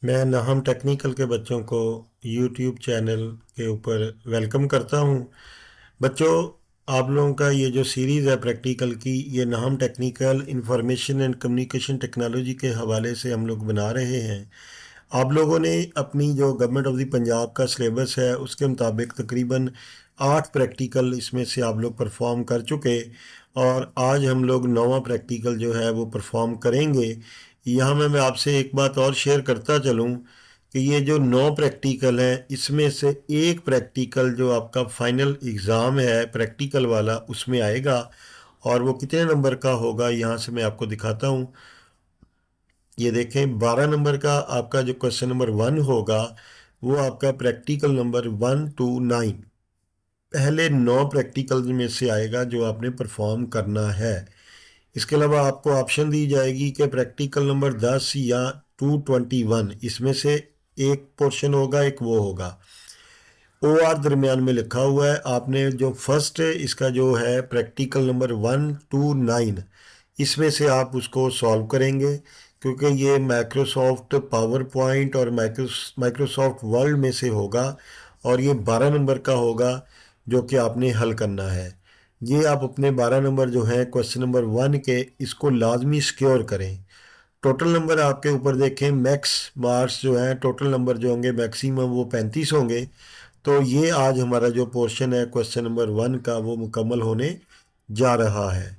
मैं नाहम टेक्निकल के बच्चों को यूट्यूब चैनल के ऊपर वेलकम करता हूं। बच्चों, आप लोगों का ये जो सीरीज़ है प्रैक्टिकल की, ये नाहम technical information and communication technology के हवाले से हम लोग बना रहे हैं। आप लोगों ने अपनी जो गवर्नमेंट ऑफ द पंजाब का सिलेबस है उसके मुताबिक तकरीबन 8 प्रैक्टिकल इसमें से आप लोग परफॉर्म कर चुके, और आज हम लोग 9वां प्रैक्टिकल जो है वो परफॉर्म करेंगे। यहाँ मैं आपसे एक बात और शेयर करता चलूँ कि ये जो 9 प्रैक्टिकल हैं इसमें से एक प्रैक्टिकल जो आपका फाइनल एग्ज़ाम है प्रैक्टिकल वाला उसमें आएगा, और वो कितने नंबर का होगा यहाँ से मैं आपको दिखाता हूँ। ये देखें, 12 नंबर का आपका जो क्वेश्चन नंबर 1 होगा वो आपका प्रैक्टिकल नंबर 1 to 9 पहले 9 प्रैक्टिकल में से आएगा जो आपने परफॉर्म करना है। इसके अलावा आपको ऑप्शन दी जाएगी कि प्रैक्टिकल नंबर 10 या 221 इसमें से एक पोर्शन होगा, एक वो होगा। ओ आर दरमियान में लिखा हुआ है। आपने जो फर्स्ट इसका जो है प्रैक्टिकल नंबर 1 to 9 इसमें से आप उसको सॉल्व करेंगे, क्योंकि ये माइक्रोसॉफ्ट पावर पॉइंट और माइक्रोसॉफ्ट वर्ल्ड में से होगा, और ये 12 नंबर का होगा जो कि आपने हल करना है। ये आप अपने 12 नंबर जो हैं क्वेश्चन नंबर 1 के, इसको लाजमी सिक्योर करें। टोटल नंबर आपके ऊपर देखें, मैक्स मार्क्स जो हैं टोटल नंबर जो होंगे मैक्सिमम वो 35 होंगे। तो ये आज हमारा जो पोर्शन है क्वेश्चन नंबर 1 का वो मुकम्मल होने जा रहा है।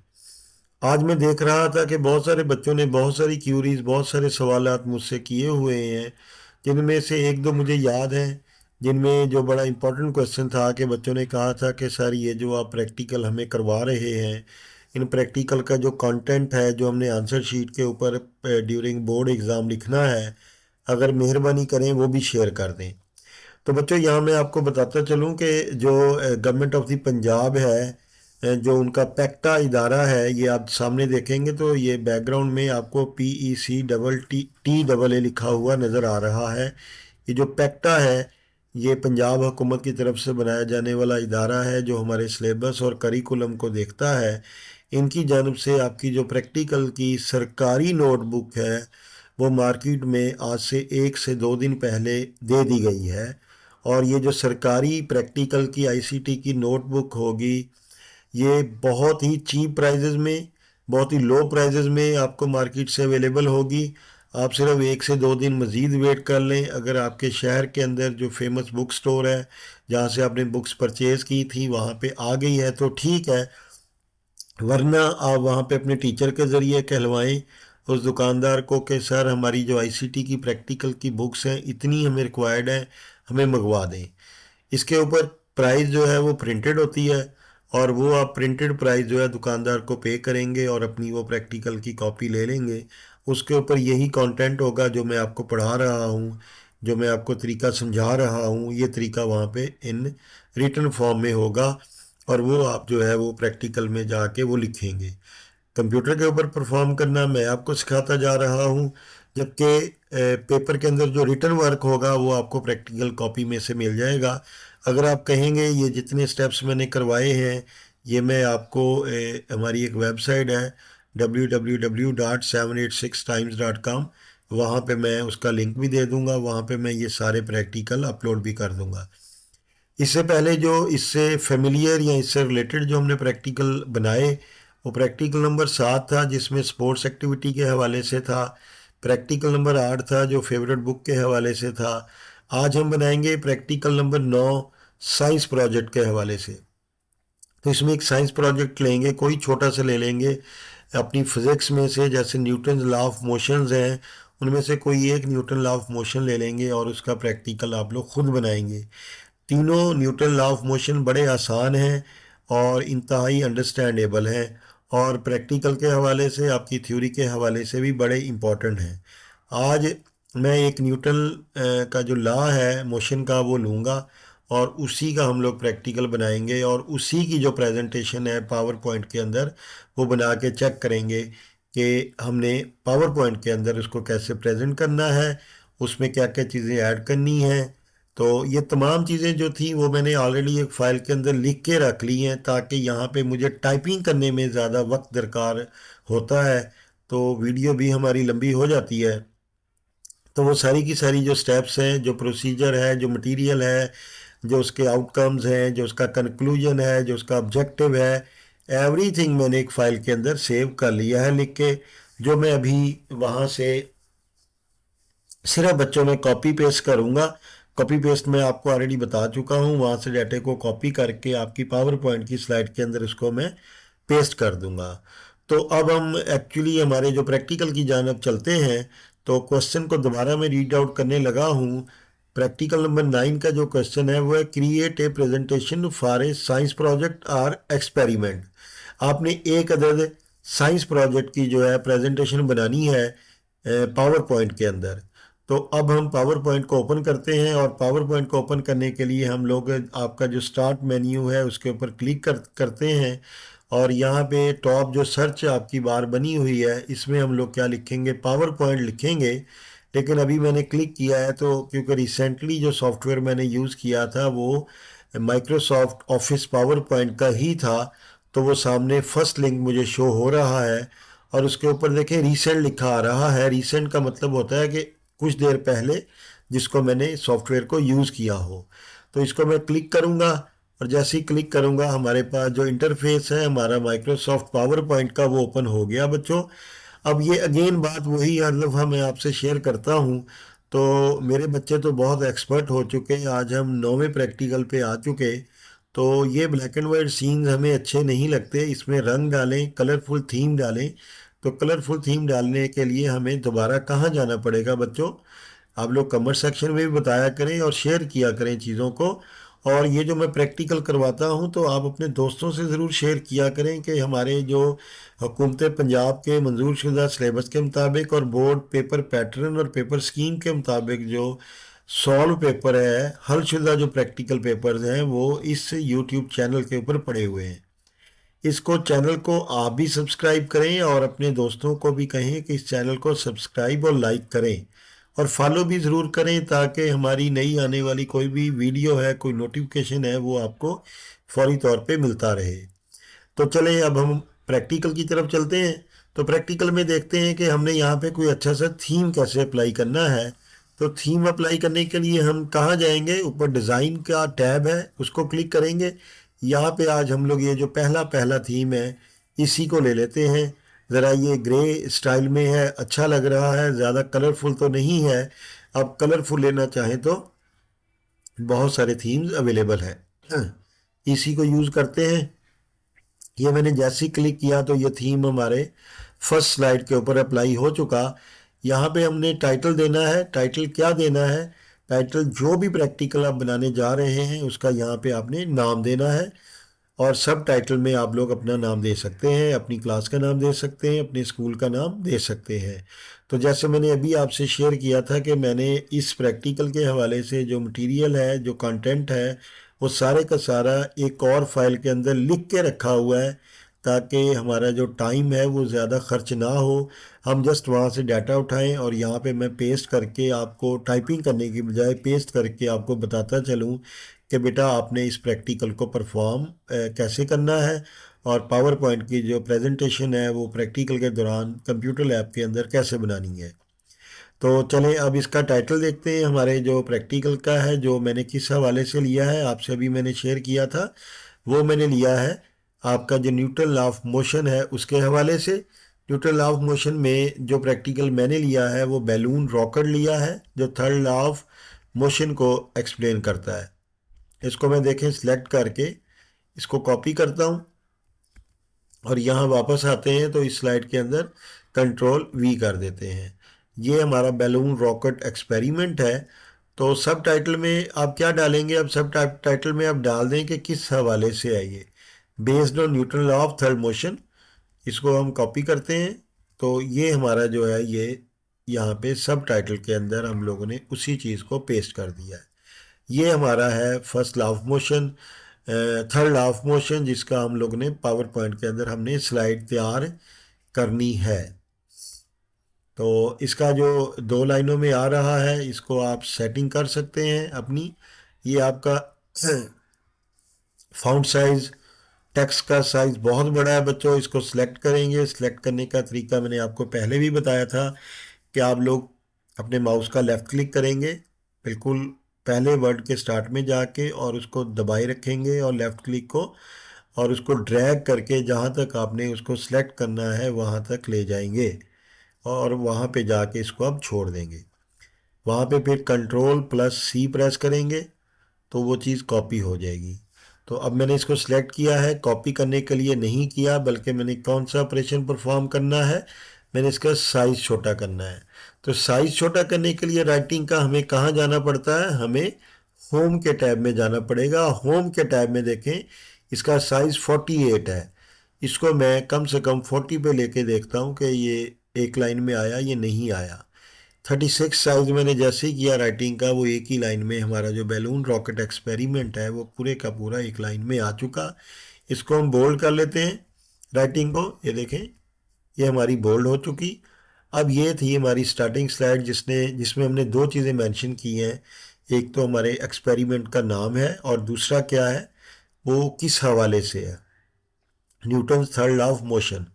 आज मैं देख रहा था कि बहुत सारे बच्चों ने बहुत सारी क्यूरीज, बहुत सारे सवालात मुझसे किए हुए हैं, जिनमें से एक दो मुझे याद हैं, जिनमें जो बड़ा इम्पोर्टेंट क्वेश्चन था कि बच्चों ने कहा था कि सर ये जो आप प्रैक्टिकल हमें करवा रहे हैं, इन प्रैक्टिकल का जो कंटेंट है जो हमने आंसर शीट के ऊपर ड्यूरिंग बोर्ड एग्ज़ाम लिखना है, अगर मेहरबानी करें वो भी शेयर कर दें। तो बच्चों, यहाँ मैं आपको बताता चलूँ कि जो गवर्नमेंट ऑफ द पंजाब है, जो उनका पैक्टा इदारा है, ये आप सामने देखेंगे तो ये बैकग्राउंड में आपको PECTTA लिखा हुआ नज़र आ रहा है। ये जो पैक्टा है ये पंजाब हुकूमत की तरफ से बनाया जाने वाला इदारा है जो हमारे सिलेबस और करिकुलम को देखता है। इनकी जानब से आपकी जो प्रैक्टिकल की सरकारी नोटबुक है वो मार्केट में आज से 1 से 2 दिन पहले दे दी गई है, और ये जो सरकारी प्रैक्टिकल की ICT की नोटबुक होगी ये बहुत ही चीप प्राइजेज़ में, बहुत ही लो प्राइजेज़ में आपको मार्केट से अवेलेबल होगी। आप सिर्फ 1 से 2 दिन मज़ीद वेट कर लें। अगर आपके शहर के अंदर जो फेमस बुक स्टोर है जहाँ से आपने बुक्स परचेज़ की थी वहाँ पे आ गई है तो ठीक है, वरना आप वहाँ पे अपने टीचर के ज़रिए कहलवाएं उस दुकानदार को कि सर हमारी जो ICT की प्रैक्टिकल की बुक्स हैं इतनी हमें रिक्वायर्ड हैं, हमें मंगवा दें। इसके ऊपर प्राइस जो है वो प्रिंटेड होती है, और वो आप प्रिंटेड प्राइस जो है दुकानदार को पे करेंगे और अपनी वो प्रैक्टिकल की कॉपी ले लेंगे। उसके ऊपर यही कंटेंट होगा जो मैं आपको पढ़ा रहा हूँ, जो मैं आपको तरीका समझा रहा हूँ, ये तरीका वहाँ पे इन रिटन फॉर्म में होगा, और वो आप जो है वो प्रैक्टिकल में जाके वो लिखेंगे। कंप्यूटर के ऊपर परफॉर्म करना मैं आपको सिखाता जा रहा हूँ, जबकि पेपर के अंदर जो रिटन वर्क होगा वो आपको प्रैक्टिकल कॉपी में से मिल जाएगा। अगर आप कहेंगे ये जितने स्टेप्स मैंने करवाए हैं ये मैं आपको हमारी एक वेबसाइट है www.786times.com, वहाँ पे मैं उसका लिंक भी दे दूँगा, वहाँ पे मैं ये सारे प्रैक्टिकल अपलोड भी कर दूँगा। इससे पहले जो इससे फेमिलियर या इससे रिलेटेड जो हमने प्रैक्टिकल बनाए वो प्रैक्टिकल नंबर 7 था जिसमें स्पोर्ट्स एक्टिविटी के हवाले से था। प्रैक्टिकल नंबर 8 था जो फेवरेट बुक के हवाले से था। आज हम बनाएंगे प्रैक्टिकल नंबर 9 साइंस प्रोजेक्ट के हवाले से। तो इसमें एक साइंस प्रोजेक्ट लेंगे, कोई छोटा सा ले लेंगे अपनी फिज़िक्स में से, जैसे न्यूटन लॉ ऑफ मोशंस हैं उनमें से कोई एक न्यूटन लॉ ऑफ मोशन ले लेंगे और उसका प्रैक्टिकल आप लोग खुद बनाएंगे। तीनों न्यूटन लॉ ऑफ मोशन बड़े आसान हैं और इंतहाई अंडरस्टैंडेबल हैं, और प्रैक्टिकल के हवाले से आपकी थ्योरी के हवाले से भी बड़े इम्पॉर्टेंट हैं। आज मैं एक न्यूटन का जो लॉ है मोशन का वो लूँगा और उसी का हम लोग प्रैक्टिकल बनाएंगे, और उसी की जो प्रेजेंटेशन है पावर पॉइंट के अंदर वो बना के चेक करेंगे कि हमने पावर पॉइंट के अंदर उसको कैसे प्रेजेंट करना है, उसमें क्या क्या चीज़ें ऐड करनी हैं। तो ये तमाम चीज़ें जो थी वो मैंने ऑलरेडी एक फ़ाइल के अंदर लिख के रख ली हैं, ताकि यहाँ पे मुझे टाइपिंग करने में ज़्यादा वक्त दरकार होता है तो वीडियो भी हमारी लंबी हो जाती है। तो वो सारी की सारी जो स्टेप्स हैं, जो प्रोसीजर है, जो मटेरियल है, जो उसके आउटकम्स हैं, जो उसका कंक्लूजन है, जो उसका ऑब्जेक्टिव है, एवरीथिंग मैंने एक फ़ाइल के अंदर सेव कर लिया है लिख के, जो मैं अभी वहाँ से सिर्फ बच्चों में कॉपी पेस्ट करूँगा। कॉपी पेस्ट मैं आपको ऑलरेडी बता चुका हूँ, वहाँ से डाटे को कॉपी करके आपकी पावर पॉइंट की स्लाइड के अंदर इसको मैं पेस्ट कर दूंगा। तो अब हम एक्चुअली हमारे जो प्रैक्टिकल की जानब चलते हैं। तो क्वेश्चन को दोबारा मैं रीड आउट करने लगा हूँ। प्रैक्टिकल नंबर 9 का जो क्वेश्चन है वो है, create a presentation for a science project और एक्सपेरिमेंट। आपने एक अदद साइंस प्रोजेक्ट की जो है प्रेजेंटेशन बनानी है पावर पॉइंट के अंदर। तो अब हम पावर पॉइंट को ओपन करते हैं, और पावर पॉइंट को ओपन करने के लिए हम लोग आपका जो स्टार्ट मेन्यू है उसके ऊपर क्लिक करते हैं, और यहाँ पे टॉप जो सर्च आपकी बार बनी हुई है इसमें हम लोग क्या लिखेंगे, पावर पॉइंट लिखेंगे। लेकिन अभी मैंने क्लिक किया है तो क्योंकि रिसेंटली जो सॉफ्टवेयर मैंने यूज़ किया था वो माइक्रोसॉफ्ट ऑफिस पावर पॉइंट का ही था, तो वो सामने फर्स्ट लिंक मुझे शो हो रहा है, और उसके ऊपर देखें रीसेंट लिखा आ रहा है। रीसेंट का मतलब होता है कि कुछ देर पहले जिसको मैंने सॉफ्टवेयर को यूज़ किया हो। तो इसको मैं क्लिक करूँगा, और जैसे ही क्लिक करूँगा हमारे पास जो इंटरफेस है हमारा माइक्रोसॉफ्ट पावर पॉइंट का वो ओपन हो गया बच्चों। अब ये अगेन बात वही हर दफ़ा मैं आपसे शेयर करता हूँ। तो मेरे बच्चे तो बहुत एक्सपर्ट हो चुके हैं, आज हम 9वें प्रैक्टिकल पे आ चुके। तो ये ब्लैक एंड वाइट सीन्स हमें अच्छे नहीं लगते, इसमें रंग डालें, कलरफुल थीम डालें। तो कलरफुल थीम डालने के लिए हमें दोबारा कहाँ जाना पड़ेगा बच्चों? आप लोग कमेंट सेक्शन में भी बताया करें और शेयर किया करें चीज़ों को। और ये जो मैं प्रैक्टिकल करवाता हूँ तो आप अपने दोस्तों से ज़रूर शेयर किया करें कि हमारे जो हुकूमत पंजाब के मंजूर शुदा सिलेबस के मुताबिक और बोर्ड पेपर पैटर्न और पेपर स्कीम के मुताबिक जो सॉल्व पेपर है, हल शुदा जो प्रैक्टिकल पेपर्स हैं वो इस यूट्यूब चैनल के ऊपर पड़े हुए हैं। इसको चैनल को आप भी सब्सक्राइब करें और अपने दोस्तों को भी कहें कि इस चैनल को सब्सक्राइब और लाइक करें, और फॉलो भी ज़रूर करें ताकि हमारी नई आने वाली कोई भी वीडियो है, कोई नोटिफिकेशन है, वो आपको फौरी तौर पे मिलता रहे। तो चलें अब हम प्रैक्टिकल की तरफ चलते हैं। तो प्रैक्टिकल में देखते हैं कि हमने यहाँ पे कोई अच्छा सा थीम कैसे अप्लाई करना है। तो थीम अप्लाई करने के लिए हम कहाँ जाएंगे, ऊपर डिज़ाइन का टैब है उसको क्लिक करेंगे। यहाँ पे आज हम लोग ये जो पहला पहला थीम है इसी को ले लेते हैं। ज़रा ये ग्रे स्टाइल में है, अच्छा लग रहा है, ज़्यादा कलरफुल तो नहीं है। अब कलरफुल लेना चाहें तो बहुत सारे थीम्स अवेलेबल हैं, इसी को यूज़ करते हैं। ये मैंने जैसे ही क्लिक किया तो ये थीम हमारे फर्स्ट स्लाइड के ऊपर अप्लाई हो चुका। यहाँ पे हमने टाइटल देना है। टाइटल क्या देना है? टाइटल जो भी प्रैक्टिकल आप बनाने जा रहे हैं उसका यहाँ पे आपने नाम देना है, और सब टाइटल में आप लोग अपना नाम दे सकते हैं, अपनी क्लास का नाम दे सकते हैं, अपने स्कूल का नाम दे सकते हैं। तो जैसे मैंने अभी आपसे शेयर किया था कि मैंने इस प्रैक्टिकल के हवाले से जो मटेरियल है, जो कंटेंट है, वो सारे का सारा एक और फाइल के अंदर लिख के रखा हुआ है, ताकि हमारा जो टाइम है वो ज़्यादा खर्च ना हो। हम जस्ट वहाँ से डाटा उठाएं और यहाँ पे मैं पेस्ट करके आपको, टाइपिंग करने की बजाय पेस्ट करके आपको बताता चलूँ कि बेटा आपने इस प्रैक्टिकल को परफॉर्म कैसे करना है, और पावर पॉइंट की जो प्रेजेंटेशन है वो प्रैक्टिकल के दौरान कंप्यूटर लैब के अंदर कैसे बनानी है। तो चलें अब इसका टाइटल देखते हैं। हमारे जो प्रैक्टिकल का है, जो मैंने किस हवाले से लिया है आपसे अभी मैंने शेयर किया था, वो मैंने लिया है आपका जो न्यूटन लॉ ऑफ मोशन है उसके हवाले से। न्यूटन लॉ ऑफ मोशन में जो प्रैक्टिकल मैंने लिया है वो बैलून रॉकेट लिया है, जो थर्ड लॉ ऑफ मोशन को एक्सप्लेन करता है। इसको मैं देखें सिलेक्ट करके इसको कॉपी करता हूँ, और यहाँ वापस आते हैं तो इस स्लाइड के अंदर कंट्रोल वी कर देते हैं। ये हमारा बैलून रॉकेट एक्सपेरिमेंट है। तो सब टाइटल में आप क्या डालेंगे? अब सब टाइटल में आप डाल दें कि किस हवाले से है ये, based on Newton law of third motion. इसको हम कॉपी करते हैं, तो ये हमारा जो है ये यहाँ पे सब टाइटल के अंदर हम लोगों ने उसी चीज़ को पेस्ट कर दिया है। ये हमारा है first law of motion, third law of motion, जिसका हम लोग ने पावर पॉइंट के अंदर हमने स्लाइड तैयार करनी है। तो इसका जो 2 लाइनों में आ रहा है इसको आप सेटिंग कर सकते हैं अपनी। ये आपका फाउंट साइज, टेक्स्ट का साइज बहुत बड़ा है बच्चों, इसको सिलेक्ट करेंगे। सिलेक्ट करने का तरीका मैंने आपको पहले भी बताया था कि आप लोग अपने माउस का लेफ़्ट क्लिक करेंगे, बिल्कुल पहले वर्ड के स्टार्ट में जाके और उसको दबाए रखेंगे और लेफ़्ट क्लिक को, और उसको ड्रैग करके जहाँ तक आपने उसको सिलेक्ट करना है वहाँ तक ले जाएंगे और वहाँ पे जाके इसको अब छोड़ देंगे। वहाँ पे फिर कंट्रोल+C प्रेस करेंगे तो वो चीज़ कॉपी हो जाएगी। तो अब मैंने इसको सिलेक्ट किया है, कॉपी करने के लिए नहीं किया, बल्कि मैंने कौन सा ऑपरेशन परफॉर्म करना है, मैंने इसका साइज़ छोटा करना है। तो साइज़ छोटा करने के लिए राइटिंग का हमें कहाँ जाना पड़ता है, हमें होम के टैब में जाना पड़ेगा। होम के टैब में देखें इसका साइज़ 48 है। इसको मैं कम से कम 40 पे लेके देखता हूँ कि ये एक लाइन में आया, ये नहीं आया। 36 साइज मैंने जैसे ही किया राइटिंग का, वो एक ही लाइन में हमारा जो बैलून रॉकेट एक्सपेरिमेंट है वो पूरे का पूरा एक लाइन में आ चुका। इसको हम बोल्ड कर लेते हैं राइटिंग को, ये देखें ये हमारी बोल्ड हो चुकी। अब ये थी हमारी स्टार्टिंग स्लाइड जिसमें हमने दो चीज़ें मेंशन की हैं। एक तो हमारे एक्सपेरिमेंट का नाम है और दूसरा क्या है, वो किस हवाले से है, Newton third law of motion.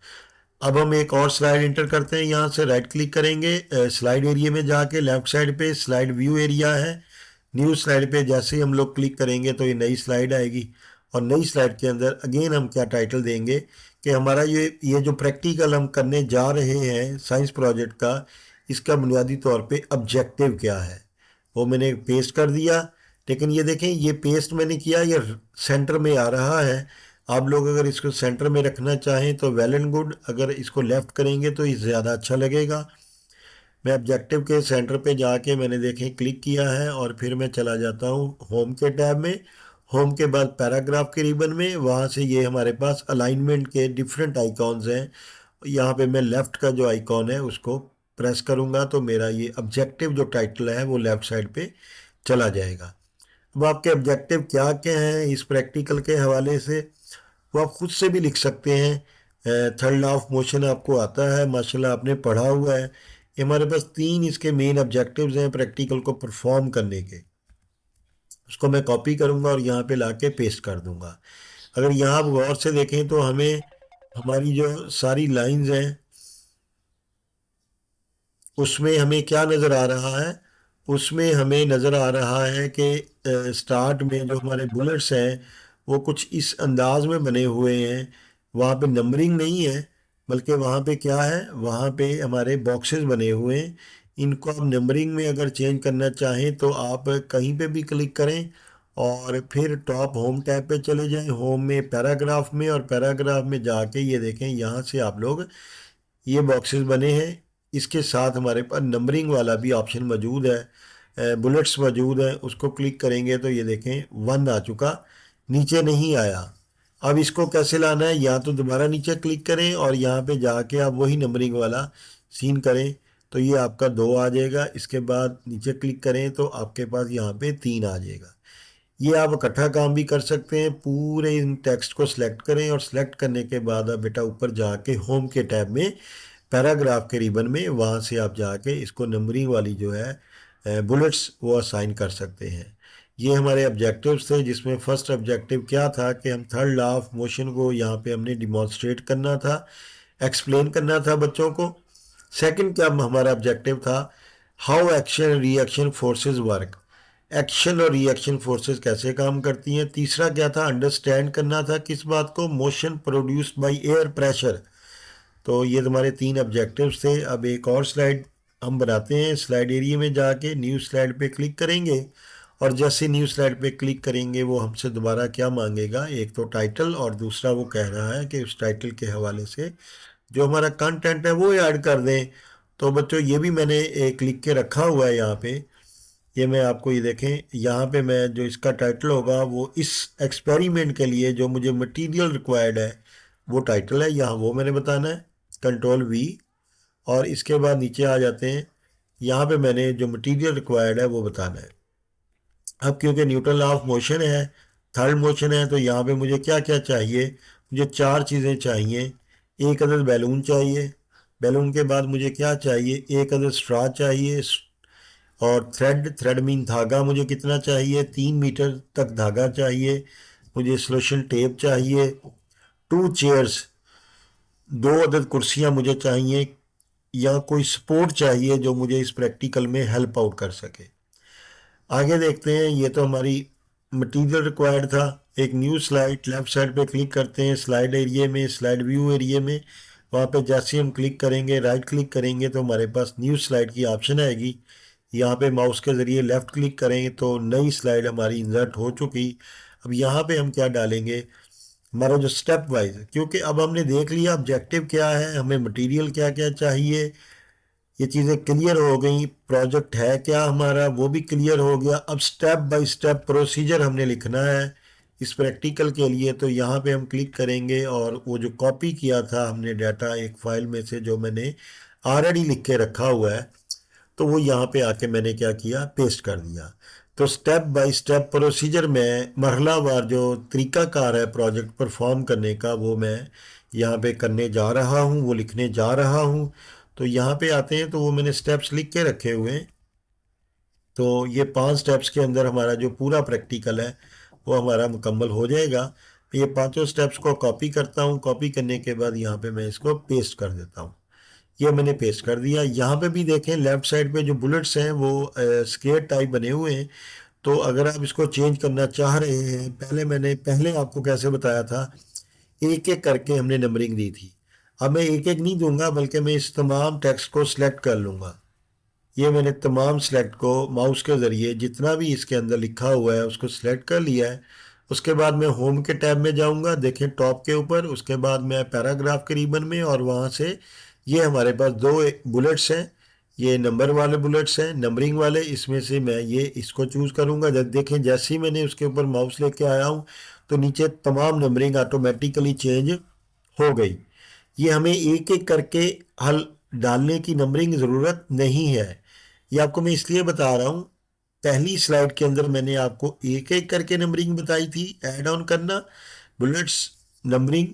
अब हम एक और स्लाइड इंटर करते हैं, यहाँ से राइट क्लिक करेंगे, स्लाइड एरिया में जाके लेफ्ट साइड पे स्लाइड व्यू एरिया है, न्यू स्लाइड पे जैसे ही हम लोग क्लिक करेंगे तो ये नई स्लाइड आएगी। और नई स्लाइड के अंदर अगेन हम क्या टाइटल देंगे कि हमारा ये जो प्रैक्टिकल हम करने जा रहे हैं साइंस प्रोजेक्ट का, इसका बुनियादी तौर पे ऑब्जेक्टिव क्या है, वो मैंने पेस्ट कर दिया। लेकिन ये देखें ये पेस्ट मैंने किया, ये सेंटर में आ रहा है। आप लोग अगर इसको सेंटर में रखना चाहें तो वेल एंड गुड, अगर इसको लेफ़्ट करेंगे तो ये ज़्यादा अच्छा लगेगा। मैं ऑब्जेक्टिव के सेंटर पे जाके मैंने देखें क्लिक किया है और फिर मैं चला जाता हूँ होम के टैब में। होम के बाद पैराग्राफ के रिबन में, वहाँ से ये हमारे पास अलाइनमेंट के डिफरेंट आइकॉन्स हैं। यहाँ पे मैं लेफ़्ट का जो आइकॉन है उसको प्रेस करूँगा तो मेरा ये ऑब्जेक्टिव जो टाइटल है वो लेफ़्ट साइड पे चला जाएगा। अब आपके ऑब्जेक्टिव क्या क्या हैं इस प्रैक्टिकल के हवाले से, वो आप खुद से भी लिख सकते हैं। थर्ड लॉ ऑफ मोशन आपको आता है, माशाल्लाह आपने पढ़ा हुआ है। ये हमारे पास 3 इसके मेन ऑब्जेक्टिव्स हैं प्रैक्टिकल को परफॉर्म करने के। उसको मैं कॉपी करूँगा और यहाँ पे लाके पेस्ट कर दूँगा। अगर यहाँ आप गौर से देखें तो हमें हमारी जो सारी लाइंस हैं उसमें हमें क्या नज़र आ रहा है, उसमें हमें नज़र आ रहा है कि स्टार्ट में जो हमारे बुलेट्स हैं वो कुछ इस अंदाज में बने हुए हैं। वहाँ पे नंबरिंग नहीं है, बल्कि वहाँ पे क्या है, वहाँ पे हमारे बॉक्सेस बने हुए हैं। इनको आप नंबरिंग में अगर चेंज करना चाहें तो आप कहीं पे भी क्लिक करें और फिर टॉप होम टैब पे चले जाएं, होम में पैराग्राफ में, और पैराग्राफ में जाके ये देखें यहाँ से आप लोग ये बॉक्सेस बने हैं। इसके साथ हमारे पास नंबरिंग वाला भी ऑप्शन मौजूद है, बुलेट्स मौजूद हैं। उसको क्लिक करेंगे तो ये देखें 1 आ चुका, नीचे नहीं आया। अब इसको कैसे लाना है, या तो दोबारा नीचे क्लिक करें और यहाँ पे जाके आप वही नंबरिंग वाला सीन करें तो ये आपका 2 आ जाएगा। इसके बाद नीचे क्लिक करें तो आपके पास यहाँ पे 3 आ जाएगा। ये आप इकट्ठा काम भी कर सकते हैं। पूरे इन टेक्स्ट को सिलेक्ट करें और सिलेक्ट करने के बाद आप बेटा ऊपर जाके होम के टैब में पैराग्राफ के रिबन में, वहाँ से आप जाके इसको नंबरिंग वाली जो है बुलेट्स वो असाइन कर सकते हैं। ये हमारे ऑब्जेक्टिव्स थे, जिसमें फर्स्ट ऑब्जेक्टिव क्या था कि हम थर्ड लॉ ऑफ मोशन को यहाँ पे हमने डिमॉन्स्ट्रेट करना था, एक्सप्लेन करना था बच्चों को। सेकंड क्या हमारा ऑब्जेक्टिव था, how action reaction forces work, action और रिएक्शन फोर्सेस कैसे काम करती हैं। तीसरा क्या था, अंडरस्टैंड करना था किस बात को, motion produced by air pressure. तो ये तुम्हारे 3 ऑब्जेक्टिव्स थे। अब एक और स्लाइड हम बनाते हैं। स्लाइड एरिया में जाके न्यू स्लाइड पे क्लिक करेंगे और जैसे न्यू स्लाइड पे क्लिक करेंगे वो हमसे दोबारा क्या मांगेगा, एक तो टाइटल और दूसरा वो कह रहा है कि उस टाइटल के हवाले से जो हमारा कंटेंट है वो ऐड कर दें। तो बच्चों ये भी मैंने एक लिख के रखा हुआ है यहाँ पे, ये मैं आपको ये देखें, यहाँ पे मैं जो इसका टाइटल होगा वो इस एक्सपेरिमेंट के लिए जो मुझे मटेरियल रिक्वायर्ड है वो टाइटल है, यहाँ वो मैंने बताना है। कंट्रोल V, और इसके बाद नीचे आ जाते हैं, यहाँ पे मैंने जो मटेरियल रिक्वायर्ड है वो बताना है। अब क्योंकि न्यूटन लॉ ऑफ मोशन है, थर्ड मोशन है, तो यहाँ पे मुझे क्या क्या चाहिए, मुझे 4 चीज़ें चाहिए। एक अदद बैलून चाहिए, बैलून के बाद मुझे क्या चाहिए, एक अदद स्ट्रॉ चाहिए, और थ्रेड मीन धागा मुझे कितना चाहिए, 3 मीटर तक धागा चाहिए। मुझे सोल्यूशन टेप चाहिए। 2 चेयर्स, 2 अदद कुर्सियाँ मुझे चाहिए। या कोई सपोर्ट चाहिए जो मुझे इस प्रैक्टिकल में हेल्प आउट कर सके। आगे देखते हैं। ये तो हमारी मटेरियल रिक्वायर्ड था। एक न्यू स्लाइड, लेफ्ट साइड पे क्लिक करते हैं स्लाइड एरिया में, स्लाइड व्यू एरिया में। वहाँ पे जैसे हम क्लिक करेंगे, राइट क्लिक करेंगे तो हमारे पास न्यू स्लाइड की ऑप्शन आएगी। यहाँ पे माउस के ज़रिए लेफ़्ट क्लिक करेंगे तो नई स्लाइड हमारी इंसर्ट हो चुकी। अब यहाँ पे हम क्या डालेंगे, हमारा जो स्टेप वाइज, क्योंकि अब हमने देख लिया ऑब्जेक्टिव क्या है, हमें मटेरियल क्या क्या चाहिए, ये चीज़ें क्लियर हो गई, प्रोजेक्ट है क्या हमारा वो भी क्लियर हो गया। अब स्टेप बाय स्टेप प्रोसीजर हमने लिखना है इस प्रैक्टिकल के लिए। तो यहाँ पे हम क्लिक करेंगे और वो जो कॉपी किया था हमने डाटा एक फाइल में से, जो मैंने ऑलरेडी लिख के रखा हुआ है, तो वो यहाँ पे आके मैंने क्या किया, पेस्ट कर दिया। तो स्टेप बाय स्टेप प्रोसीजर में मरहलावार जो तरीकाकार है प्रोजेक्ट परफॉर्म करने का, वो मैं यहाँ पे करने जा रहा हूँ, वो लिखने जा रहा हूँ। तो यहाँ पे आते हैं तो वो मैंने स्टेप्स लिख के रखे हुए हैं। तो ये 5 स्टेप्स के अंदर हमारा जो पूरा प्रैक्टिकल है वो हमारा मुकम्मल हो जाएगा। ये 5 स्टेप्स को कॉपी करता हूँ, कॉपी करने के बाद यहाँ पे मैं इसको पेस्ट कर देता हूँ। ये मैंने पेस्ट कर दिया। यहाँ पे भी देखें लेफ्ट साइड पे जो बुलेट्स हैं वो स्क्वायर टाइप बने हुए हैं। तो अगर आप इसको चेंज करना चाह रहे हैं, पहले आपको कैसे बताया था, एक एक करके हमने नंबरिंग दी थी। अब मैं एक एक नहीं दूंगा, बल्कि मैं इस तमाम टेक्स्ट को सिलेक्ट कर लूँगा। ये मैंने तमाम सेलेक्ट को माउस के ज़रिए जितना भी इसके अंदर लिखा हुआ है उसको सिलेक्ट कर लिया है। उसके बाद मैं होम के टैब में जाऊंगा, देखें टॉप के ऊपर। उसके बाद मैं पैराग्राफ के रिबन में, और वहाँ से ये हमारे पास 2 बुलेट्स हैं, ये नंबर वाले बुलेट्स हैं, नंबरिंग वाले। इसमें से मैं ये इसको चूज़ करूँगा। जब देखें जैसे ही मैंने उसके ऊपर माउस लेके आया हूँ तो नीचे तमाम नंबरिंग ऑटोमेटिकली चेंज हो गई। ये हमें एक एक करके हल डालने की नंबरिंग ज़रूरत नहीं है। ये आपको मैं इसलिए बता रहा हूँ, पहली स्लाइड के अंदर मैंने आपको एक एक करके नंबरिंग बताई थी, ऐड ऑन करना, बुलेट्स, नंबरिंग।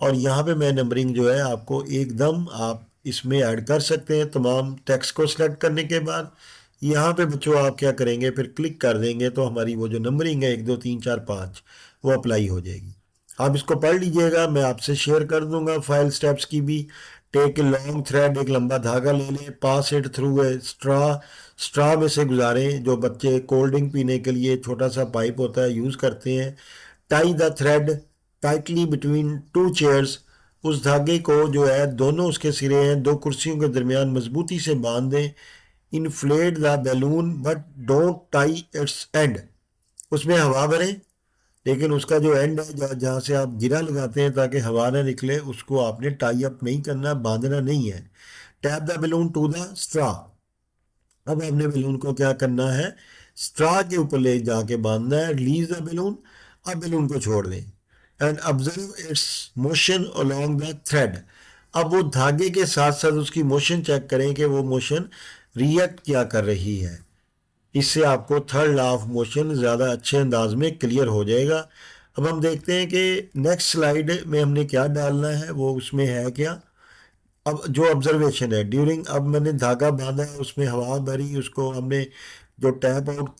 और यहाँ पे मैं नंबरिंग जो है आपको एकदम आप इसमें ऐड कर सकते हैं तमाम टेक्स्ट को सिलेक्ट करने के बाद। यहाँ पे बच्चों आप क्या करेंगे, फिर क्लिक कर देंगे तो हमारी वो जो नंबरिंग है 1 2 3 4 5 वो अप्लाई हो जाएगी। आप इसको पढ़ लीजिएगा, मैं आपसे शेयर कर दूंगा फाइल स्टेप्स की भी। टेक ए लॉन्ग थ्रेड, एक लंबा धागा ले लें, pass it through a straw, straw में से गुजारें। जो बच्चे कोल्ड ड्रिंक पीने के लिए छोटा सा पाइप होता है यूज़ करते हैं। Tie the thread tightly between 2 chairs, उस धागे को जो है दोनों उसके सिरे हैं 2 कुर्सियों के दरमियान मजबूती से बांध दें। Inflate the balloon but don't tie it's and, उसमें हवा भरें लेकिन उसका जो एंड है जहाँ से आप गिरा लगाते हैं ताकि हवा ना निकले, उसको आपने टाई अप नहीं करना, बांधना नहीं है। Tap the balloon to the straw, अब आपने बैलून को क्या करना है, स्ट्रॉ के ऊपर ले जाके बांधना है। रिलीज द बैलून, अब बैलून को छोड़ दें। And observe it's motion along the thread, अब वो धागे के साथ साथ उसकी मोशन चेक करें कि वो मोशन रिएक्ट क्या कर रही है। इससे आपको थर्ड लॉ ऑफ मोशन ज़्यादा अच्छे अंदाज में क्लियर हो जाएगा। अब हम देखते हैं कि नेक्स्ट स्लाइड में हमने क्या डालना है, वो उसमें है क्या। अब जो ऑब्जर्वेशन है ड्यूरिंग, अब मैंने धागा बांधा है, उसमें हवा भरी, उसको हमने जो टैप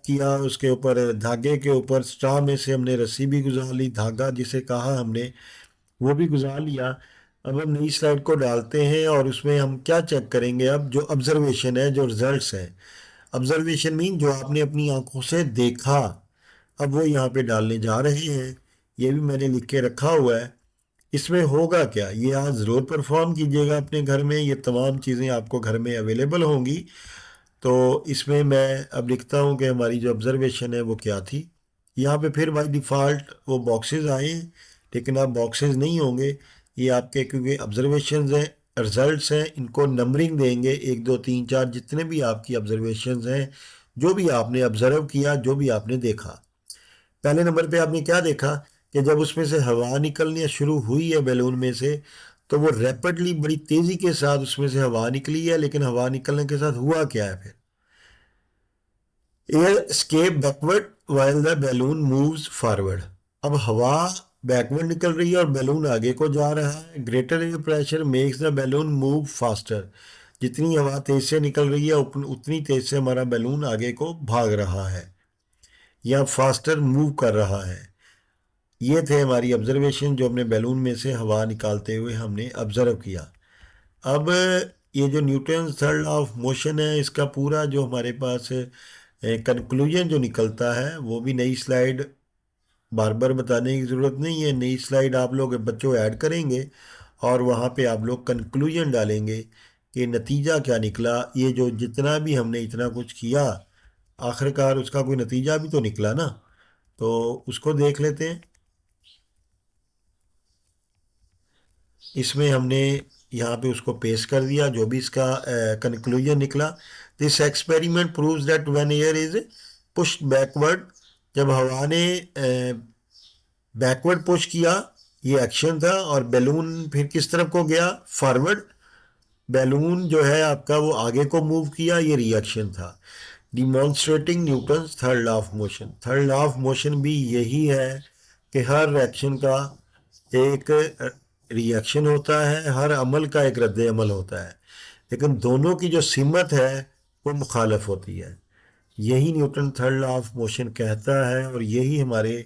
किया उसके ऊपर, धागे के ऊपर स्ट्रॉ में से हमने रस्सी भी गुजार ली, धागा जिसे कहा हमने वो भी गुजार लिया। अब हम नई स्लाइड को डालते हैं और उसमें हम क्या चेक करेंगे, अब जो ऑब्जर्वेशन है, जो रिजल्ट्स हैं। ऑब्जर्वेशन मीन जो आपने अपनी आंखों से देखा, अब वो यहाँ पे डालने जा रहे हैं। ये भी मैंने लिख के रखा हुआ है। इसमें होगा क्या, ये आज ज़रूर परफॉर्म कीजिएगा अपने घर में, ये तमाम चीज़ें आपको घर में अवेलेबल होंगी। तो इसमें मैं अब लिखता हूँ कि हमारी जो ऑब्जर्वेशन है वो क्या थी। यहाँ पे फिर बाई डिफ़ॉल्ट वो बॉक्सेस आए हैं, लेकिन अब बॉक्सेस नहीं होंगे ये आपके, क्योंकि ऑब्जर्वेशंस हैं, रिजल्ट्स हैं, इनको नंबरिंग देंगे 1 2 3 4, जितने भी आपकी ऑब्जर्वेशंस हैं, जो भी आपने ऑब्जर्व किया, जो भी आपने देखा। पहले नंबर पे आपने क्या देखा कि जब उसमें से हवा निकलनी शुरू हुई है बैलून में से, तो वो रैपिडली बड़ी तेज़ी के साथ उसमें से हवा निकली है, लेकिन हवा निकलने के साथ हुआ क्या है फिर, air escape backward while the balloon moves forward. अब हवा बैकवर्ड निकल रही है और बैलून आगे को जा रहा है। Greater air pressure makes the balloon move faster, जितनी हवा तेज से निकल रही है उतनी तेज से हमारा बैलून आगे को भाग रहा है या फास्टर मूव कर रहा है। ये थे हमारी ऑब्जर्वेशन, जो हमने बैलून में से हवा निकालते हुए हमने ऑब्जर्व किया। अब ये जो Newton third law of motion है, इसका पूरा जो हमारे पास कंक्लूजन जो निकलता है, वो भी नई स्लाइड, बार बार बताने की ज़रूरत नहीं है, नई स्लाइड आप लोग बच्चों ऐड करेंगे और वहाँ पे आप लोग कंक्लूजन डालेंगे कि नतीजा क्या निकला। ये जो जितना भी हमने इतना कुछ किया, आखिरकार उसका कोई नतीजा भी तो निकला ना, तो उसको देख लेते हैं। इसमें हमने यहाँ पे उसको पेश कर दिया जो भी इसका कंक्लूजन निकला। This experiment proves that when air is pushed backward, जब हवा ने बैकवर्ड पुश किया, ये एक्शन था, और बैलून फिर किस तरफ को गया, फॉरवर्ड। बैलून जो है आपका वो आगे को मूव किया, ये रिएक्शन था। Demonstrating Newton third law of motion. Third law of motion भी यही है कि हर रिएक्शन का एक रिएक्शन होता है, हर अमल का एक रद्द अमल होता है, लेकिन दोनों की जो सिमत है वो मुखालफ होती है। यही Newton third law of motion कहता है, और यही हमारे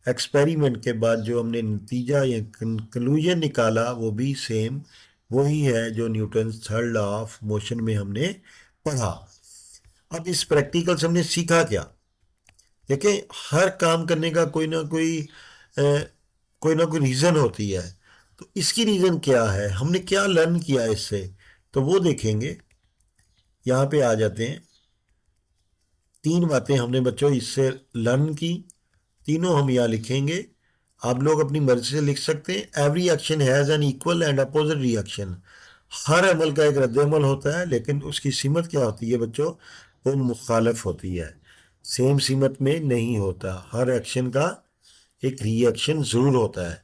एक्सपेरिमेंट के बाद जो हमने नतीजा या कंक्लूजन निकाला वो भी सेम वही है जो Newton third law of motion में हमने पढ़ा। अब इस प्रैक्टिकल से हमने सीखा क्या? देखिए, हर काम करने का कोई ना कोई रीज़न होती है। तो इसकी रीज़न क्या है, हमने क्या लर्न किया इससे, तो वो देखेंगे। यहाँ पे आ जाते हैं। 3 बातें हमने बच्चों इससे लर्न की, तीनों हम यहाँ लिखेंगे। आप लोग अपनी मर्जी से लिख सकते हैं। Every action has an equal and opposite reaction. हर अमल का एक रद्द अमल होता है, लेकिन उसकी सीमत क्या होती है बच्चों, वो मुखालफ होती है, सेम सीमत में नहीं होता। हर एक्शन का एक रिएक्शन ज़रूर होता है।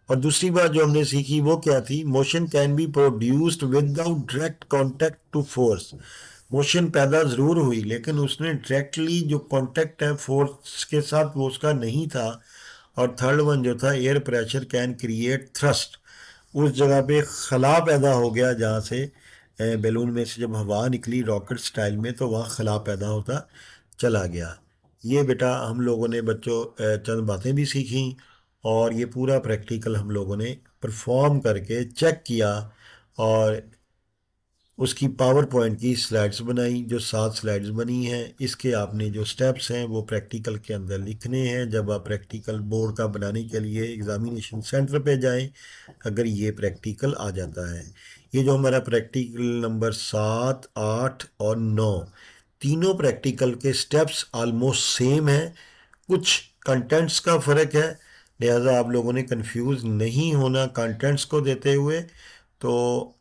और दूसरी बात जो हमने सीखी वो क्या थी, motion can be produced without direct contact to force. Motion पैदा ज़रूर हुई, लेकिन उसने डायरेक्टली जो कांटेक्ट है फोर्स के साथ वो उसका नहीं था। और थर्ड वन जो था, air pressure can create thrust. उस जगह पे खला पैदा हो गया जहाँ से बैलून में से जब हवा निकली रॉकेट स्टाइल में, तो वहाँ खला पैदा होता चला गया। ये बेटा हम लोगों ने बच्चों चंद बातें भी सीखी, और ये पूरा प्रैक्टिकल हम लोगों ने परफॉर्म करके चेक किया, और उसकी पावर पॉइंट की स्लाइड्स बनाई, जो 7 स्लाइड्स बनी हैं। इसके आपने जो स्टेप्स हैं वो प्रैक्टिकल के अंदर लिखने हैं जब आप प्रैक्टिकल बोर्ड का बनाने के लिए एग्ज़ामिनेशन सेंटर पे जाएं, अगर ये प्रैक्टिकल आ जाता है। ये जो हमारा प्रैक्टिकल नंबर 7, 8 और 9, तीनों प्रैक्टिकल के स्टेप्स ऑलमोस्ट सेम हैं। कुछ कंटेंट्स का फ़र्क है, लिहाजा आप लोगों ने कंफ्यूज नहीं होना कंटेंट्स को देते हुए। तो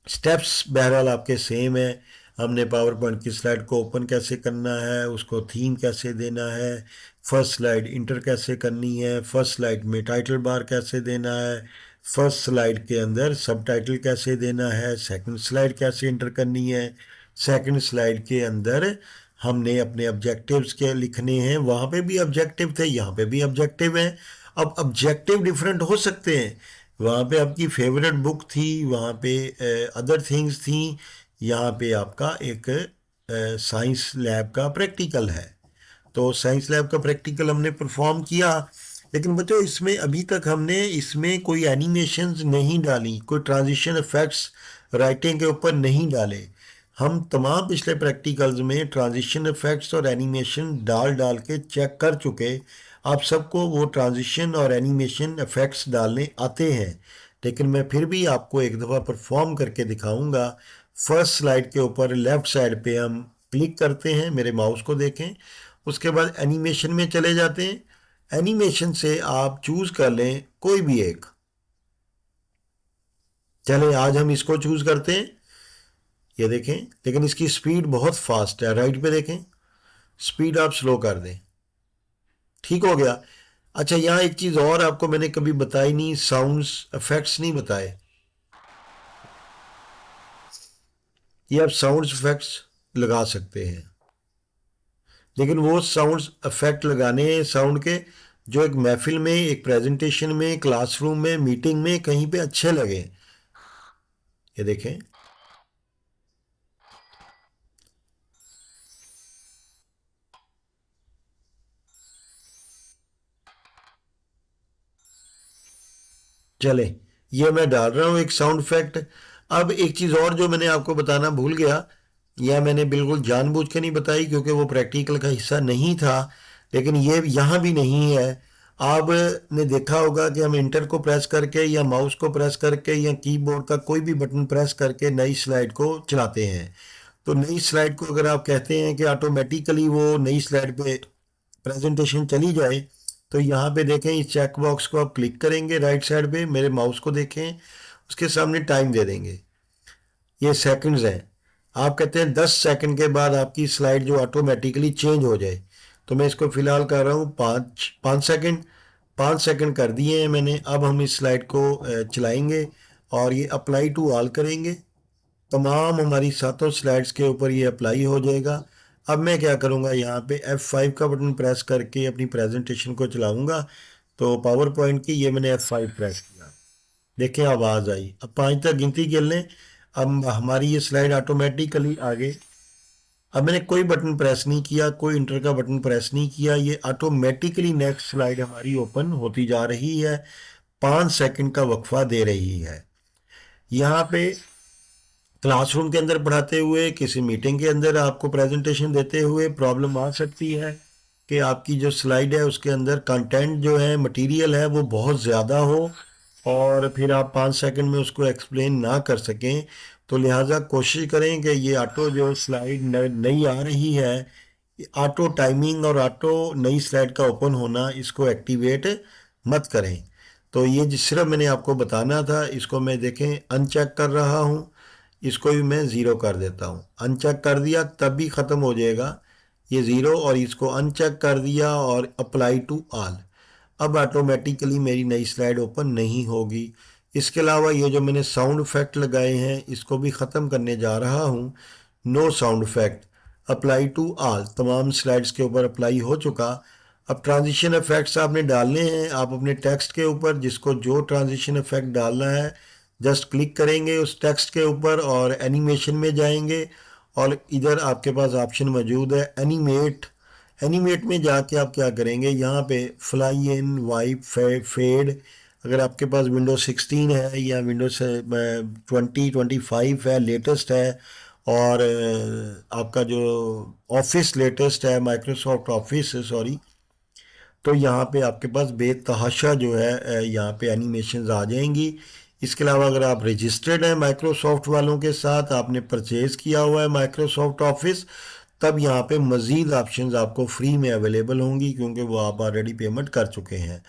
स्टेप्स बहरहाल आपके सेम है। हमने पावर पॉइंट की स्लाइड को ओपन कैसे करना है, उसको थीम कैसे देना है, फर्स्ट स्लाइड इंटर कैसे करनी है, फर्स्ट स्लाइड में टाइटल बार कैसे देना है, फर्स्ट स्लाइड के अंदर सब टाइटल कैसे देना है, सेकंड स्लाइड कैसे इंटर करनी है, सेकंड स्लाइड के अंदर हमने अपने ऑब्जेक्टिव्स के लिखने हैं। वहाँ पे भी ऑब्जेक्टिव थे, यहाँ पे भी ऑब्जेक्टिव हैं। अब ऑब्जेक्टिव डिफरेंट हो सकते हैं। वहाँ पे आपकी फेवरेट बुक थी, वहाँ पे अदर थिंग्स थी, यहाँ पे आपका एक साइंस लैब का प्रैक्टिकल है। तो साइंस लैब का प्रैक्टिकल हमने परफॉर्म किया, लेकिन बच्चों इसमें अभी तक हमने इसमें कोई एनिमेशंस नहीं डाली, कोई ट्रांजिशन इफेक्ट्स राइटिंग के ऊपर नहीं डाले। हम तमाम पिछले प्रैक्टिकल्स में ट्रांजिशन इफेक्ट्स और एनिमेशन डाल डाल के चेक कर चुके। आप सबको वो ट्रांजिशन और एनिमेशन इफेक्ट्स डालने आते हैं, लेकिन मैं फिर भी आपको एक दफ़ा परफॉर्म करके दिखाऊंगा। फर्स्ट स्लाइड के ऊपर लेफ़्ट साइड पे हम क्लिक करते हैं, मेरे माउस को देखें, उसके बाद एनिमेशन में चले जाते हैं। एनिमेशन से आप चूज़ कर लें कोई भी एक। चलें आज हम इसको चूज़ करते हैं। ये देखें, लेकिन इसकी स्पीड बहुत फास्ट है, राइट पे देखें, स्पीड आप स्लो कर दें। ठीक हो गया। अच्छा, यहाँ एक चीज़ और आपको मैंने कभी बताई नहीं, साउंड्स इफेक्ट्स नहीं बताए। ये आप साउंड्स इफेक्ट्स लगा सकते हैं, लेकिन वो साउंड्स इफेक्ट लगाने हैं साउंड के जो एक महफिल में, एक प्रेजेंटेशन में, क्लासरूम में, मीटिंग में, कहीं पे अच्छे लगे। ये देखें, चले, ये मैं डाल रहा हूँ एक साउंड इफेक्ट। अब एक चीज़ और जो मैंने आपको बताना भूल गया, या मैंने बिल्कुल जानबूझ के नहीं बताई क्योंकि वो प्रैक्टिकल का हिस्सा नहीं था, लेकिन ये यहाँ भी नहीं है। आपने देखा होगा कि हम इंटर को प्रेस करके या माउस को प्रेस करके या कीबोर्ड का कोई भी बटन प्रेस करके नई स्लाइड को चलाते हैं। तो नई स्लाइड को अगर आप कहते हैं कि ऑटोमेटिकली वो नई स्लाइड पे प्रेजेंटेशन चली जाए, तो यहाँ पे देखें इस चेक बॉक्स को आप क्लिक करेंगे राइट साइड पे, मेरे माउस को देखें, उसके सामने टाइम दे देंगे, ये सेकंड्स हैं। आप कहते हैं 10 सेकंड के बाद आपकी स्लाइड जो ऑटोमेटिकली चेंज हो जाए, तो मैं इसको फिलहाल कर रहा हूँ 5 सेकंड। 5 सेकंड कर दिए हैं मैंने। अब हम इस स्लाइड को चलाएंगे और ये अप्लाई टू ऑल करेंगे, तमाम हमारी सातों स्लाइड्स के ऊपर ये अप्लाई हो जाएगा। अब मैं क्या करूँगा, यहाँ पे F5 का बटन प्रेस करके अपनी प्रेजेंटेशन को चलाऊँगा। तो पावर पॉइंट की ये मैंने F5 प्रेस किया, देखें आवाज़ आई। अब 5 तक गिनती गिन लें। अब हमारी ये स्लाइड ऑटोमेटिकली आगे, अब मैंने कोई बटन प्रेस नहीं किया, कोई इंटर का बटन प्रेस नहीं किया, ये ऑटोमेटिकली नेक्स्ट स्लाइड हमारी ओपन होती जा रही है। 5 सेकंड का वक्फा दे रही है। यहाँ पे क्लासरूम के अंदर पढ़ाते हुए, किसी मीटिंग के अंदर आपको प्रेजेंटेशन देते हुए प्रॉब्लम आ सकती है कि आपकी जो स्लाइड है उसके अंदर कंटेंट जो है, मटेरियल है, वो बहुत ज़्यादा हो और फिर आप 5 सेकंड में उसको एक्सप्लेन ना कर सकें। तो लिहाजा कोशिश करें कि ये ऑटो जो स्लाइड नई आ रही है, ऑटो टाइमिंग और ऑटो नई स्लाइड का ओपन होना, इसको एक्टिवेट मत करें। तो ये सिर्फ मैंने आपको बताना था। इसको मैं देखें अनचेक कर रहा हूँ, इसको भी मैं ज़ीरो कर देता हूँ। अनचेक कर दिया तब भी ख़त्म हो जाएगा ये ज़ीरो, और इसको अनचेक कर दिया और अप्लाई टू ऑल। अब ऑटोमेटिकली मेरी नई स्लाइड ओपन नहीं होगी। इसके अलावा ये जो मैंने साउंड इफ़ेक्ट लगाए हैं, इसको भी ख़त्म करने जा रहा हूँ। No sound effect, apply to all, तमाम स्लाइड्स के ऊपर अप्लाई हो चुका। अब ट्रांजिशन इफ़ेक्ट्स आपने डालने हैं, आप अपने टेक्स्ट के ऊपर जिसको जो ट्रांजिशन इफ़ेक्ट डालना है जस्ट क्लिक करेंगे उस टेक्स्ट के ऊपर और एनिमेशन में जाएंगे, और इधर आपके पास ऑप्शन मौजूद है एनिमेट। एनिमेट में जाके आप क्या करेंगे, यहाँ पे फ्लाई इन, वाइप, फेड, अगर आपके पास विंडोज 16 है या विंडोज 2025 है, लेटेस्ट है, और आपका जो ऑफिस लेटेस्ट है, माइक्रोसॉफ्ट ऑफिस, सॉरी, तो यहाँ पे आपके पास बेतहाशा जो है यहाँ पे एनिमेशंस आ जाएंगी। इसके अलावा अगर आप रजिस्टर्ड हैं माइक्रोसॉफ्ट वालों के साथ, आपने परचेज़ किया हुआ है माइक्रोसॉफ्ट ऑफिस, तब यहाँ पे मज़ीद ऑप्शंस आपको फ्री में अवेलेबल होंगी क्योंकि वो आप ऑलरेडी पेमेंट कर चुके हैं।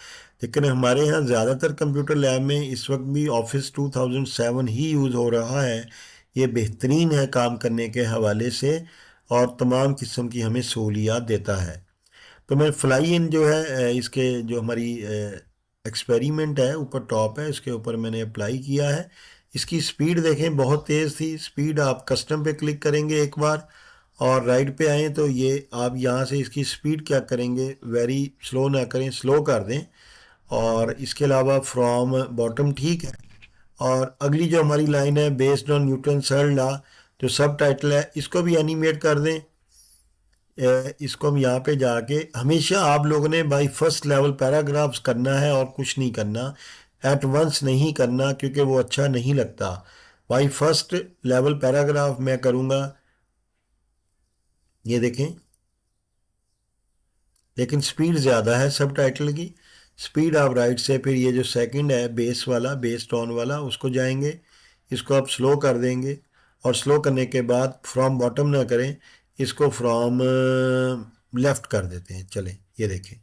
लेकिन हमारे यहाँ ज़्यादातर कंप्यूटर लैब में इस वक्त भी ऑफिस 2007 ही यूज़ हो रहा है। ये बेहतरीन है काम करने के हवाले से और तमाम किस्म की हमें सहूलियात देता है। तो मैं फ्लाई इन जो है इसके जो हमारी एक्सपेरिमेंट है ऊपर टॉप है, इसके ऊपर मैंने अप्लाई किया है। इसकी स्पीड देखें बहुत तेज़ थी स्पीड। आप कस्टम पे क्लिक करेंगे एक बार और राइट पे आएँ तो ये आप यहाँ से इसकी स्पीड क्या करेंगे, वेरी स्लो ना करें, स्लो कर दें। और इसके अलावा फ्रॉम बॉटम ठीक है। और अगली जो हमारी लाइन है based on Newton third law, जो सब टाइटल है, इसको भी एनिमेट कर दें। इसको हम यहाँ पे जाके, हमेशा आप लोगों ने बाई फर्स्ट लेवल पैराग्राफ्स करना है और कुछ नहीं करना, एट वंस नहीं करना क्योंकि वो अच्छा नहीं लगता। बाई फर्स्ट लेवल पैराग्राफ मैं करूँगा, ये देखें, लेकिन स्पीड ज़्यादा है सब टाइटल की। स्पीड आप राइट से फिर ये जो सेकंड है बेस वाला, बेस टोन वाला, उसको जाएंगे, इसको आप स्लो कर देंगे और स्लो करने के बाद फ्रॉम बॉटम ना करें, इसको फ्रॉम लेफ़्ट कर देते हैं। चलें ये देखें,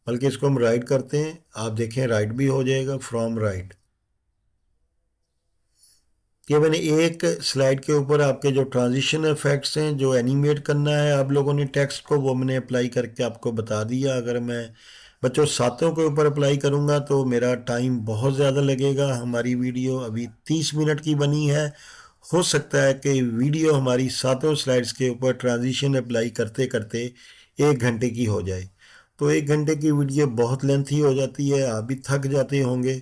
बल्कि इसको हम राइट करते हैं, आप देखें राइट भी हो जाएगा, फ्रॉम राइट। ये मैंने एक स्लाइड के ऊपर आपके जो ट्रांजिशन इफेक्ट्स हैं, जो एनिमेट करना है आप लोगों ने टेक्स्ट को, वो मैंने अप्लाई करके आपको बता दिया। अगर मैं बच्चों सातों के ऊपर अप्लाई करूँगा तो मेरा टाइम बहुत ज़्यादा लगेगा। हमारी वीडियो अभी 30 मिनट की बनी है, हो सकता है कि वीडियो हमारी सातों स्लाइड्स के ऊपर ट्रांजिशन अप्लाई करते करते 1 घंटे की हो जाए। तो 1 घंटे की वीडियो बहुत लेंथी हो जाती है, आप भी थक जाते होंगे।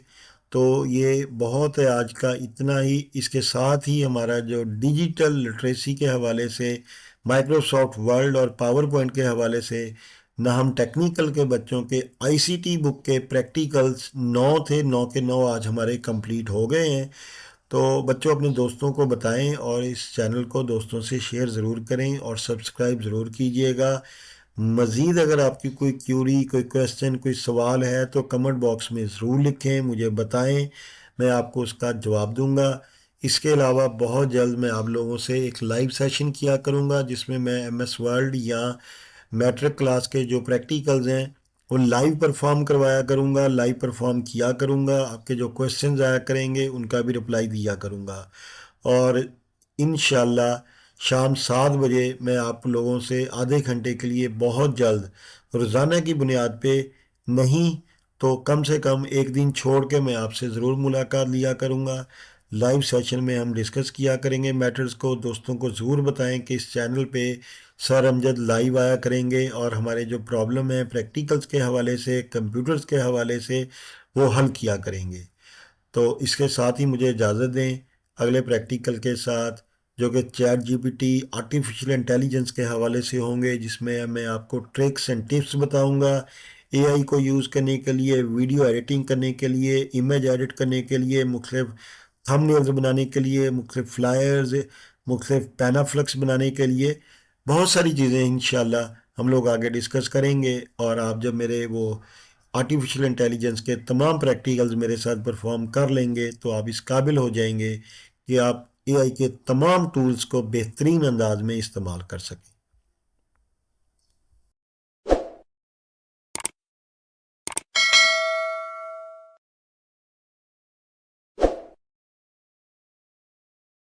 तो ये बहुत है आज का, इतना ही। इसके साथ ही हमारा जो डिजिटल लिटरेसी के हवाले से, माइक्रोसॉफ्ट वर्ड और पावर पॉइंट के हवाले से, ना हम टेक्निकल के बच्चों के आईसीटी बुक के प्रैक्टिकल्स 9 थे, 9 के 9 आज हमारे कंप्लीट हो गए हैं। तो बच्चों अपने दोस्तों को बताएं और इस चैनल को दोस्तों से शेयर ज़रूर करें और सब्सक्राइब ज़रूर कीजिएगा। मज़ीद अगर आपकी कोई क्यूरी, कोई क्वेश्चन, कोई सवाल है तो कमेंट बॉक्स में ज़रूर लिखें, मुझे बताएं, मैं आपको उसका जवाब दूंगा। इसके अलावा बहुत जल्द मैं आप लोगों से एक लाइव सेशन किया करूंगा जिसमें मैं एमएस वर्ड या मैट्रिक क्लास के जो प्रैक्टिकल्स हैं वो लाइव परफॉर्म करवाया करूंगा, लाइव परफॉर्म किया करूंगा। आपके जो क्वेश्चंस आया करेंगे उनका भी रिप्लाई दिया करूंगा। और इंशाल्लाह शाम 7 बजे मैं आप लोगों से आधे घंटे के लिए बहुत जल्द रोज़ाना की बुनियाद पे, नहीं तो कम से कम एक दिन छोड़ के मैं आपसे ज़रूर मुलाकात लिया करूँगा। लाइव सेशन में हम डिस्कस किया करेंगे मैटर्स को। दोस्तों को ज़रूर बताएं कि इस चैनल पे सर अमजद लाइव आया करेंगे और हमारे जो प्रॉब्लम है प्रैक्टिकल्स के हवाले से, कंप्यूटर्स के हवाले से, वो हल किया करेंगे। तो इसके साथ ही मुझे इजाज़त दें अगले प्रैक्टिकल के साथ, जो कि चैट जीपीटी आर्टिफिशियल इंटेलिजेंस के हवाले से होंगे, जिसमें मैं आपको ट्रिक्स एंड टिप्स बताऊंगा एआई को यूज़ करने के लिए, वीडियो एडिटिंग करने के लिए, इमेज एडिट करने के लिए, मुख्तलिफ थंबनेल्स बनाने के लिए, मुख्तलिफ फ्लायर्स, मुख्तलिफ पैनाफ्लेक्स बनाने के लिए, बहुत सारी चीज़ें इंशाल्लाह हम लोग आगे डिस्कस करेंगे। और आप जब मेरे वो आर्टिफिशियल इंटेलिजेंस के तमाम प्रैक्टिकल्स मेरे साथ परफॉर्म कर लेंगे तो आप इस काबिल हो जाएंगे कि आप एआई के तमाम टूल्स को बेहतरीन अंदाज में इस्तेमाल कर सकें।